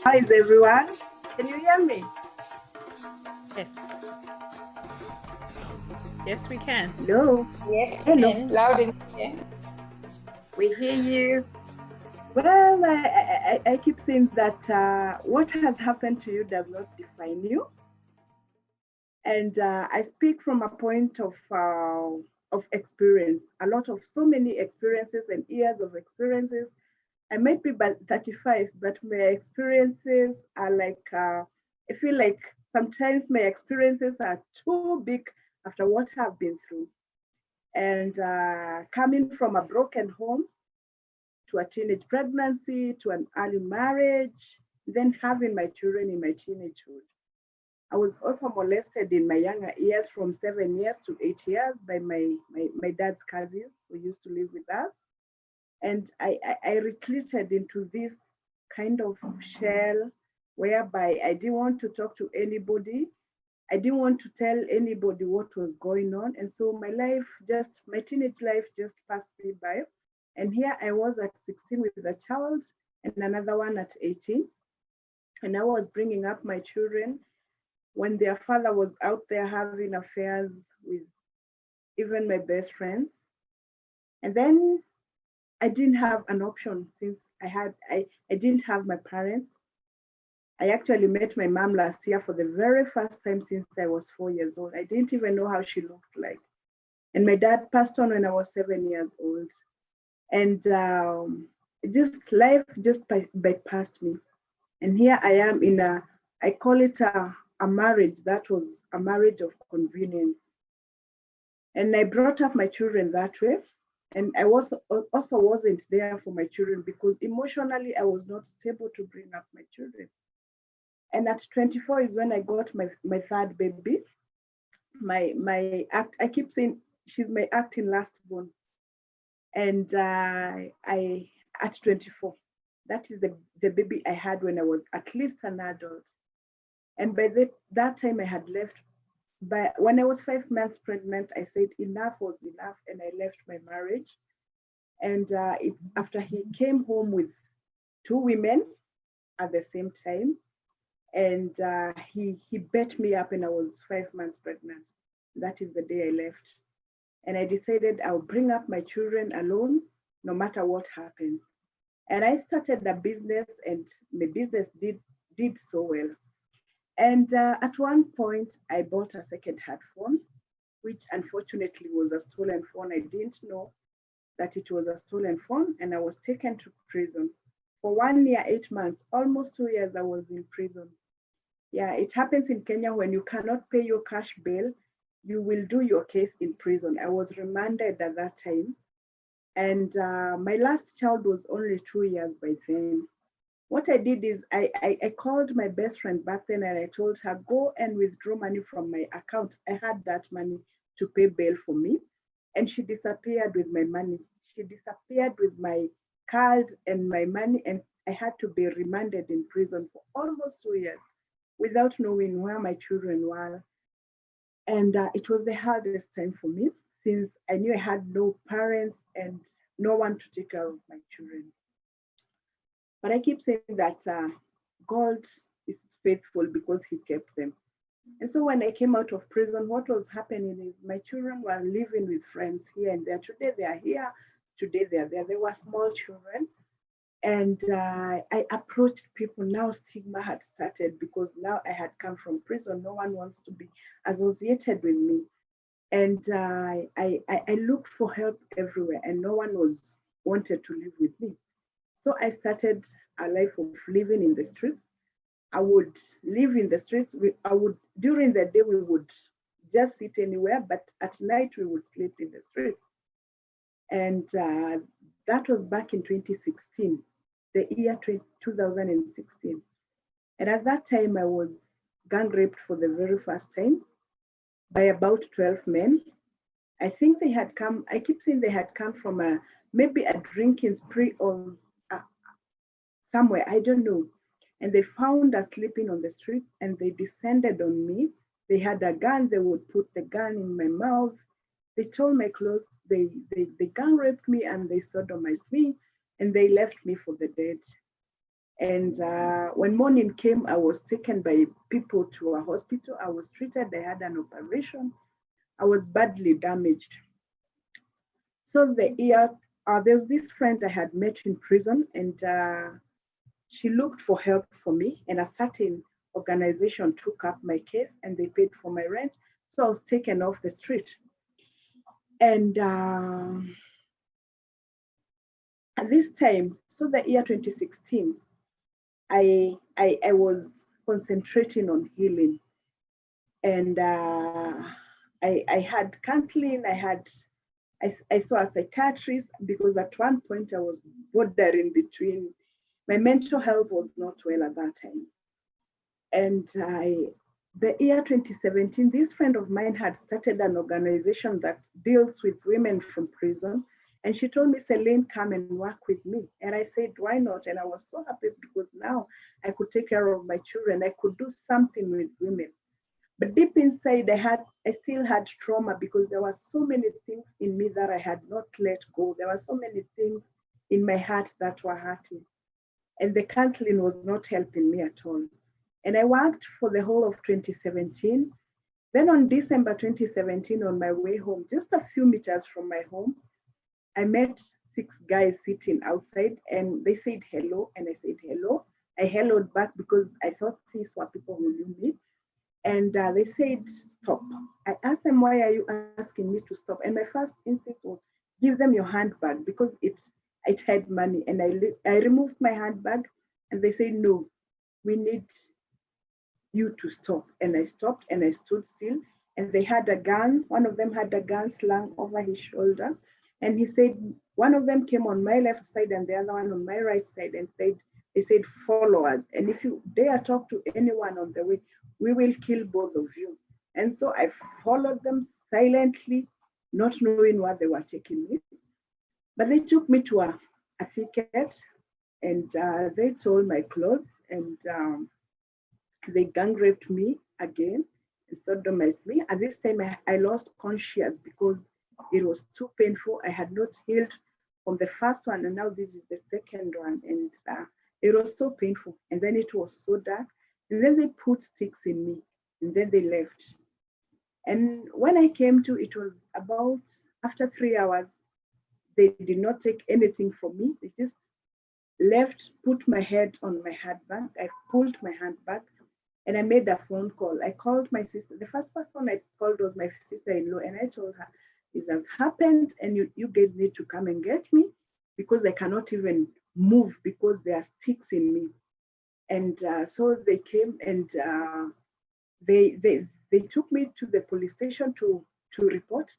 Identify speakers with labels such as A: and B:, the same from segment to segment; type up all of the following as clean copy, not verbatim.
A: How is everyone? Can you hear me?
B: Yes. Yes, we can.
A: Hello.
C: Yes,
A: Hello.
C: and loud and clear.
A: We hear you. Well, I keep saying that what has happened to you does not define you. And I speak from a point of experience, a lot of so many experiences and years of experiences. I might be but 35, but my experiences are like, I feel like sometimes my experiences are too big after what I've been through. And coming from a broken home to a teenage pregnancy to an early marriage, then having my children in my teenagehood. I was also molested in my younger years from 7 years to 8 years by my dad's cousins who used to live with us. And I retreated into this kind of shell whereby I didn't want to talk to anybody. I didn't want to tell anybody what was going on. And so my teenage life just passed me by. And here I was at 16 with a child and another one at 18. And I was bringing up my children when their father was out there having affairs with even my best friends. And then I didn't have an option since I didn't have my parents. I actually met my mom last year for the very first time since I was 4 years old. I didn't even know how she looked like. And my dad passed on when I was 7 years old. And just life just bypassed me. And here I am I call it a marriage that was a marriage of convenience. And I brought up my children that way. And I also wasn't there for my children because emotionally I was not stable to bring up my children. And at 24 is when I got my third baby. I keep saying she's my acting last born. And I at 24, that is the baby I had when I was at least an adult. And by that time I had left. But when I was 5 months pregnant, I said enough was enough, and I left my marriage. And it's after he came home with two women at the same time, and he bet me up, and I was 5 months pregnant. That is the day I left, and I decided I'll bring up my children alone, no matter what happens. And I started a business, and my business did so well. And at one point, I bought a second-hand phone, which unfortunately was a stolen phone. I didn't know that it was a stolen phone, and I was taken to prison. For 1 year, 8 months, almost 2 years, I was in prison. Yeah, it happens in Kenya when you cannot pay your cash bail, you will do your case in prison. I was remanded at that time. And my last child was only 2 years by then. What I did is I called my best friend back then and I told her, go and withdraw money from my account. I had that money to pay bail for me. And she disappeared with my money. She disappeared with my card and my money. And I had to be remanded in prison for almost 2 years without knowing where my children were. And it was the hardest time for me since I knew I had no parents and no one to take care of my children. But I keep saying that God is faithful because he kept them. And so when I came out of prison, what was happening is my children were living with friends here and there. Today they are here, today they are there. They were small children. And I approached people. Now stigma had started because now I had come from prison. No one wants to be associated with me. And I looked for help everywhere and no one wanted to live with me. So I started a life of living in the streets. I would live in the streets. During the day, we would just sit anywhere, but at night we would sleep in the streets. And that was back in 2016, the year 2016. And at that time, I was gang raped for the very first time by about 12 men. I think they had come, I keep saying they had come from maybe a drinking spree or somewhere, I don't know. And they found us sleeping on the streets and they descended on me. They had a gun, they would put the gun in my mouth. They tore my clothes, they gang raped me and they sodomized me and they left me for the dead. And when morning came, I was taken by people to a hospital. I was treated. I had an operation. I was badly damaged. So there's this friend I had met in prison, and she looked for help for me, and a certain organization took up my case and they paid for my rent. So I was taken off the street. And at this time, so the year 2016, I was concentrating on healing. And I had counseling, I saw a psychiatrist because at one point I was bordering between, my mental health was not well at that time. And the year 2017, this friend of mine had started an organization that deals with women from prison. And she told me, Celine, come and work with me. And I said, why not? And I was so happy because now I could take care of my children. I could do something with women. But deep inside, I still had trauma because there were so many things in me that I had not let go. There were so many things in my heart that were hurting. And the counseling was not helping me at all. And I worked for the whole of 2017. Then on December 2017, on my way home, just a few meters from my home, I met 6 guys sitting outside and they said hello. And I said hello. I helloed back because I thought these were people who knew me. And they said, stop. I asked them, why are you asking me to stop? And my first instinct was, give them your handbag because it had money. And I removed my handbag and they said, no, we need you to stop. And I stopped and I stood still. And they had a gun. One of them had a gun slung over his shoulder. And he said, one of them came on my left side and the other one on my right side and they said, follow us. And if you dare talk to anyone on the way, we will kill both of you. And so I followed them silently, not knowing where they were taking me. But they took me to a thicket and they stole my clothes and they gang raped me again and sodomized me. At this time, I lost conscience because it was too painful. I had not healed from the first one, and now this is the second one. And it was so painful. And then it was so dark. And then they put sticks in me, and then they left. And when I came to, it was about after 3 hours, they did not take anything from me. They just left, put my head on my handbag. I pulled my handbag and I made a phone call. I called my sister. The first person I called was my sister-in-law, and I told her, this has happened, and you guys need to come and get me because I cannot even move because there are sticks in me. And so they came and they took me to the police station to report,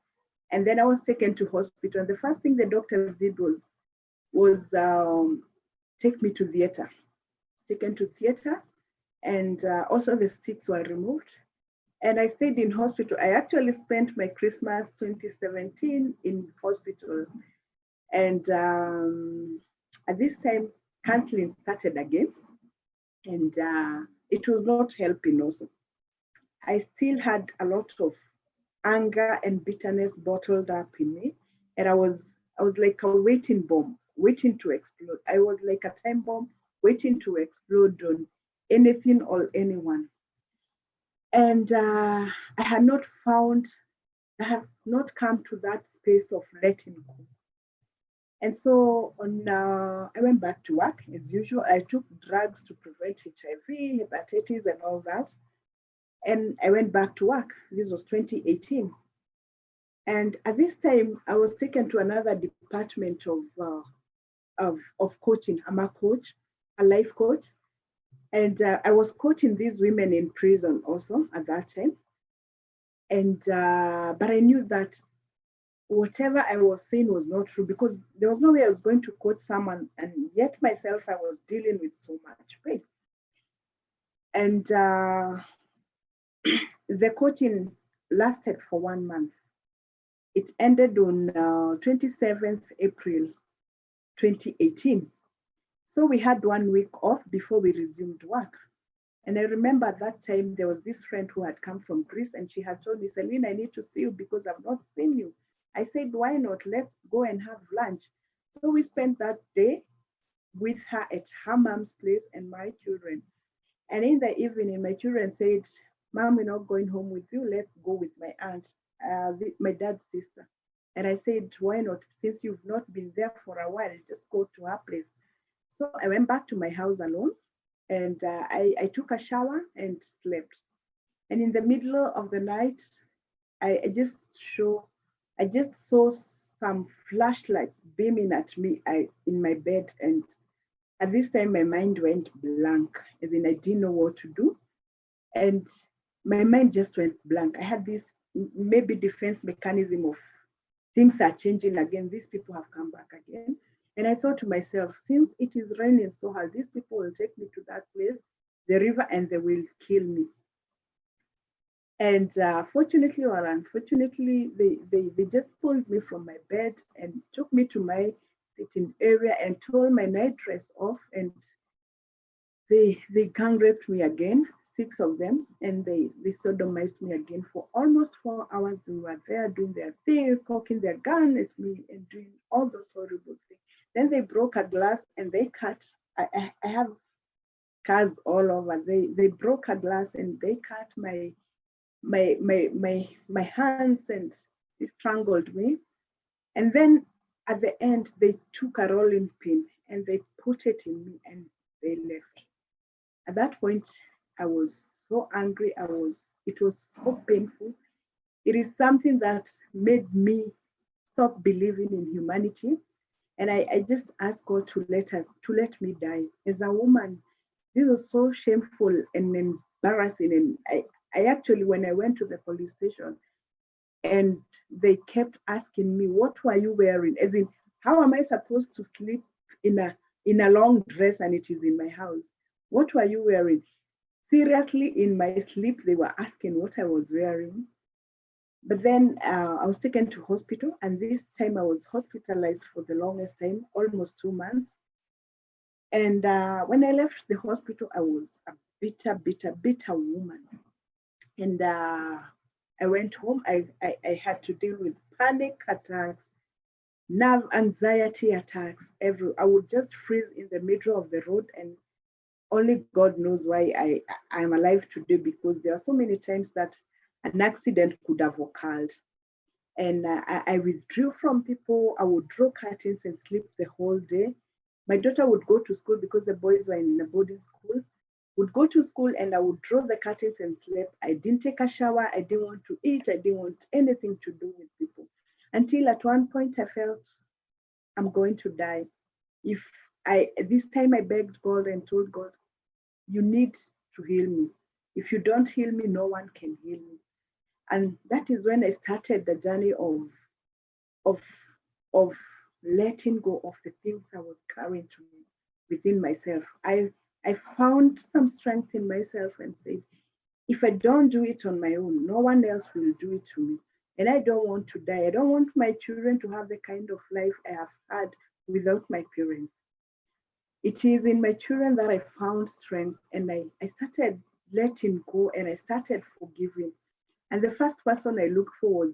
A: and then I was taken to hospital. And the first thing the doctors did was take me to theater. Taken to theater, and also the sticks were removed. And I stayed in hospital. I actually spent my Christmas 2017 in hospital. And at this time, counseling started again. And it was not helping also. I still had a lot of anger and bitterness bottled up in me. And I was like a waiting bomb, waiting to explode. I was like a time bomb waiting to explode on anything or anyone. And I have not come to that space of letting go. And so I went back to work as usual. I took drugs to prevent HIV, hepatitis, and all that. And I went back to work. This was 2018. And at this time, I was taken to another department of coaching. I'm a coach, a life coach. And I was coaching these women in prison also at that time. And but I knew that whatever I was saying was not true because there was no way I was going to coach someone, and yet myself I was dealing with so much pain. And the coaching lasted for 1 month. It ended on 27th April 2018. So we had 1 week off before we resumed work. And I remember at that time, there was this friend who had come from Greece and she had told me, Celine, I need to see you because I've not seen you. I said, why not? Let's go and have lunch. So we spent that day with her at her mom's place and my children. And in the evening, my children said, Mom, we're not going home with you. Let's go with my aunt, my dad's sister. And I said, why not? Since you've not been there for a while, just go to her place. So I went back to my house alone, and I took a shower and slept. And in the middle of the night, I, I just show, I just saw some flashlights beaming at me in my bed, and at this time my mind went blank, as in I didn't know what to do, and my mind just went blank. I had this maybe defense mechanism of things are changing again. These people have come back again. And I thought to myself, since it is raining so hard, these people will take me to that place, the river, and they will kill me. And fortunately or unfortunately, they just pulled me from my bed and took me to my sitting area and tore my night dress off. And they gang raped me again, six of them, and they sodomized me again for almost 4 hours. They were there doing their thing, cocking their gun at me and doing all those horrible things. Then they broke a glass and they cut. I have scars all over. They broke a glass and they cut my hands and they strangled me. And then at the end, they took a rolling pin and they put it in me and they left. At that point, I was so angry. It was so painful. It is something that made me stop believing in humanity. And I just asked God to let me die. As a woman, this was so shameful and embarrassing. And I actually, when I went to the police station, and they kept asking me, "What were you wearing?" As in, how am I supposed to sleep in a long dress and it is in my house? What were you wearing? Seriously, in my sleep, they were asking what I was wearing. But then I was taken to hospital, and this time I was hospitalized for the longest time, almost 2 months. And when I left the hospital, I was a bitter woman. And I went home. I had to deal with panic attacks, nerve anxiety attacks. I would just freeze in the middle of the road, and only God knows why I'm alive today, because there are so many times that an accident could have occurred. And I withdrew from people. I would draw curtains and sleep the whole day. My daughter would go to school because the boys were in a boarding school. Would go to school and I would draw the curtains and sleep. I didn't take a shower. I didn't want to eat. I didn't want anything to do with people. Until at one point I felt I'm going to die. If this time I begged God and told God, you need to heal me. If you don't heal me, no one can heal me. And that is when I started the journey of of letting go of the things I was carrying to me within myself. I found some strength in myself and said, if I don't do it on my own, no one else will do it to me. And I don't want to die. I don't want my children to have the kind of life I have had without my parents. It is in my children that I found strength, and I started letting go and I started forgiving. And the first person I looked for was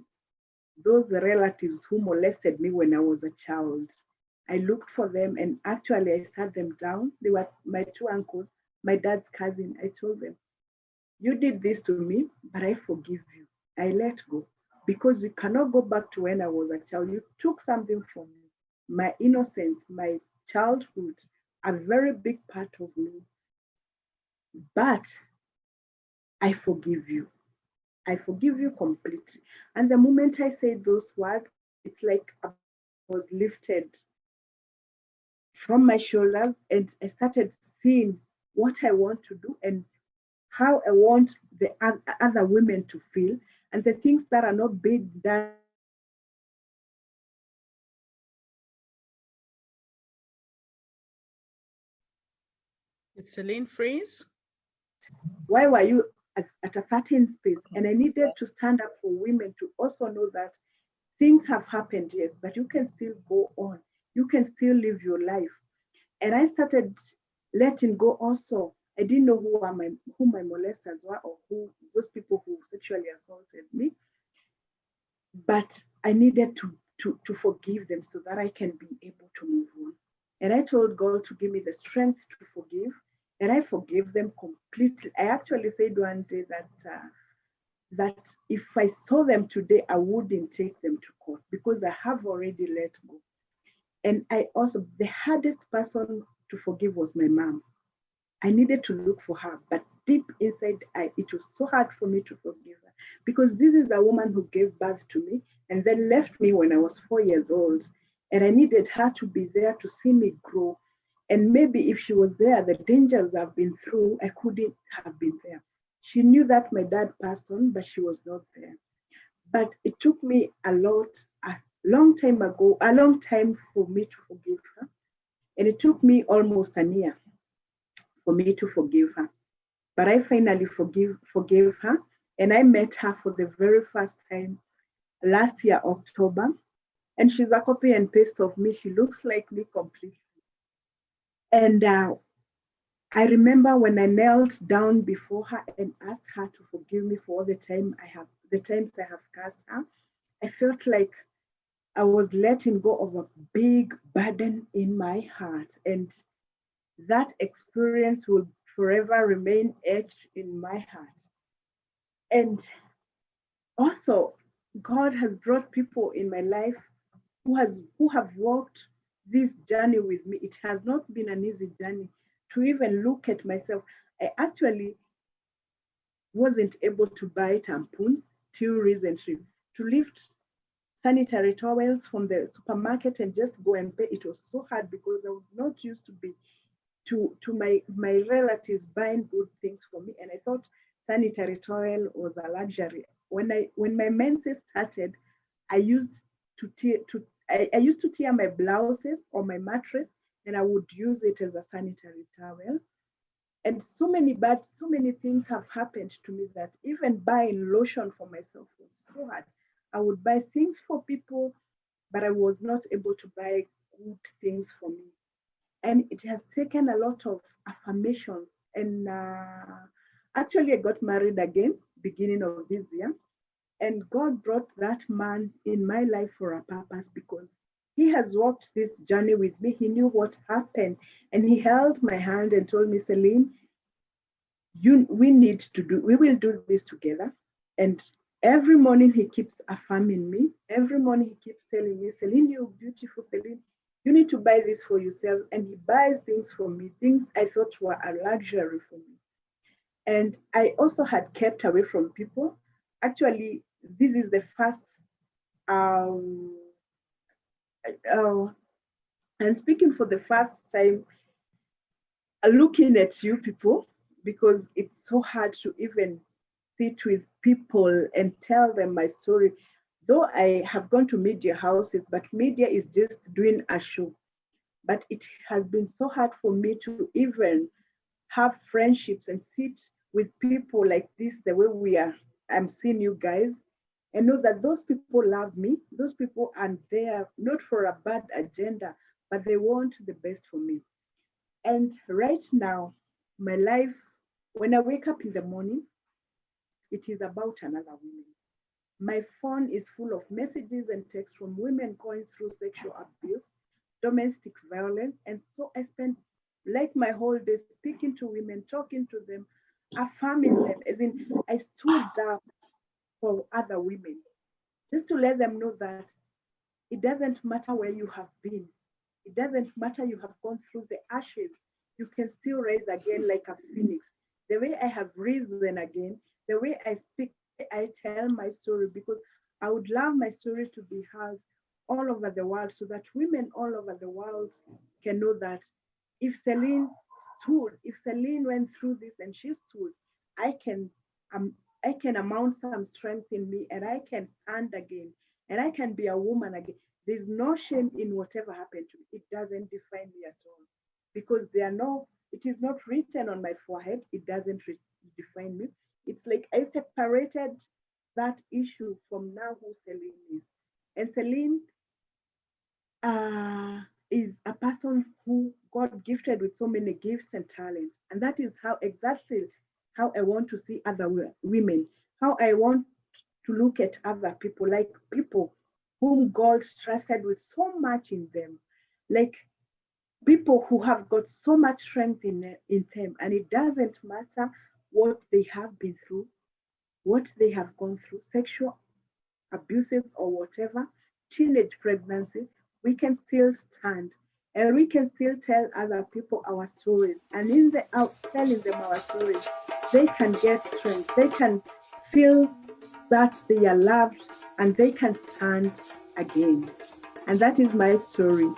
A: those relatives who molested me when I was a child. I looked for them and actually I sat them down. They were my two uncles, my dad's cousin. I told them, you did this to me, but I forgive you. I let go because you cannot go back to when I was a child. You took something from me, my innocence, my childhood, a very big part of me. But I forgive you. I forgive you completely. And the moment I said those words, it's like a was lifted from my shoulders and I started seeing what I want to do and how I want the other women to feel and the things that are not being done to me.
B: Did Celine freeze?
A: Why were you at a certain space? And I needed to stand up for women to also know that things have happened, yes, but you can still go on. You can still live your life. And I started letting go also. I didn't know who my molesters were or who those people who sexually assaulted me, but I needed to forgive them so that I can be able to move on. And I told God to give me the strength to forgive. And I forgave them completely. I actually said one day that if I saw them today, I wouldn't take them to court because I have already let go. And I also, the hardest person to forgive was my mom. I needed to look for her, but deep inside, it was so hard for me to forgive her because this is a woman who gave birth to me and then left me when I was 4 years old. And I needed her to be there to see me grow. And maybe if she was there, the dangers I've been through, I couldn't have been there. She knew that my dad passed on, but she was not there. But it took me a long time for me to forgive her. And it took me almost a year for me to forgive her. But I finally forgave her, and I met her for the very first time last year, October. And she's a copy and paste of me. She looks like me completely. And I remember when I knelt down before her and asked her to forgive me for all the times I have cursed her. I felt like I was letting go of a big burden in my heart. And that experience will forever remain etched in my heart. And also, God has brought people in my life who have walked this journey with me. It has not been an easy journey to even look at myself. I actually wasn't able to buy tampons till recently. To lift sanitary towels from the supermarket and just go and pay, it was so hard because I was not used to my relatives buying good things for me, and I thought sanitary towel was a luxury. When my menses started, I used I used to tear my blouses or my mattress, and I would use it as a sanitary towel. And so many things have happened to me that even buying lotion for myself was so hard. I would buy things for people, but I was not able to buy good things for me. And it has taken a lot of affirmation. And actually, I got married again beginning of this year, and God brought that man in my life for a purpose because he has walked this journey with me. He knew what happened, and he held my hand and told me, Celine, we will do this together. And every morning he keeps affirming me. Every morning he keeps telling me, Celine, you're beautiful, Celine. You need to buy this for yourself. And he buys things for me, things I thought were a luxury for me. And I also had kept away from people. Actually, this is the first um uh, and speaking for the first time, looking at you people, because it's so hard to even sit with people and tell them my story. Though I have gone to media houses, but media is just doing a show. But it has been so hard for me to even have friendships and sit with people like this, the way we are. I'm seeing you guys and know that those people love me. Those people are there not for a bad agenda, but they want the best for me. And right now, my life, when I wake up in the morning, it is about another woman. My phone is full of messages and texts from women going through sexual abuse, domestic violence. And so I spend like my whole day speaking to women, talking to them, affirming them, as in I stood up for other women, just to let them know that it doesn't matter where you have been. It doesn't matter you have gone through the ashes. You can still rise again like a phoenix. The way I have risen again, the way I speak, the way I tell my story, because I would love my story to be heard all over the world so that women all over the world can know that if Celine if Celine went through this and she stood, I can um, I can amount some strength in me and I can stand again and I can be a woman again. There's no shame in whatever happened to me. It doesn't define me at all because it is not written on my forehead. It doesn't define me. It's like I separated that issue from now who Celine is. And Celine is a person who God gifted with so many gifts and talents. And that is how I want to see other women, how I want to look at other people like people whom God trusted with so much in them. Like people who have got so much strength in them, and it doesn't matter what they have been through, what they have gone through, sexual abuses or whatever, teenage pregnancy, we can still stand and we can still tell other people our stories. And in the out telling them our stories, they can get strength. They can feel that they are loved and they can stand again. And that is my story.